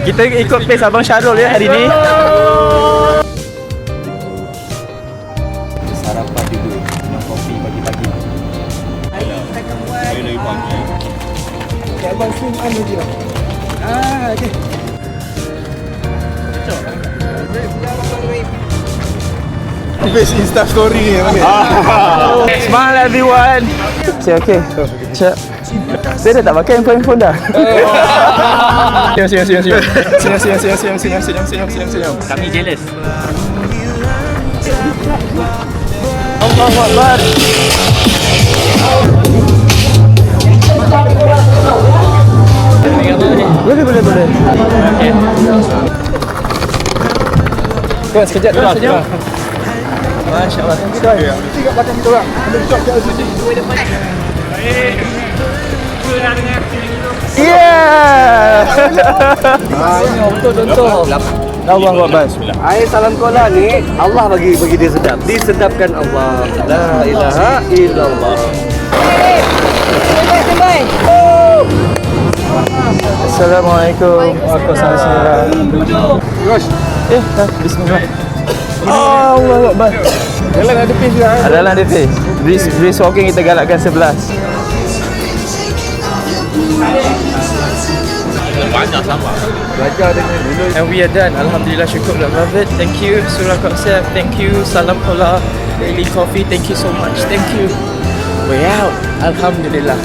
Kita ikut pace Abang Syarul ya hari ni. Sarapan dulu, minum kopi pagi-pagi. Saya dari pagi. Abang swim anu dia. Okey. Best Insta story ni mana? Smile everyone. Cik okey. Cik. Saya dah tak pakai handphone dah. Senyum. Kami jealous. Allahu Akbar. Boleh. Okey. Kau sekejap dulu. Masya-Allah. Tiga belakang kita orang. Ambil shot kat sini. Yeah. Ini betul contoh. Allahu Akbar. Air salam kola ni Allah bagi dia sedap. Disedapkan Allah. La ilaha illallah. Assalamualaikum. Waalaikumsalam. Terus. Bismillah. Allahu Akbar. Jalan ada pace dia. Adalah dia face. Brisk walking kita galakkan 11. Banyak sampah. Belajar dengan dulu. And we are done. Alhamdulillah, syukur Beloved. Thank you Surah Concept. Thank you Salam Kola Daily Coffee. Thank you so much. Thank you. We're out. Alhamdulillah.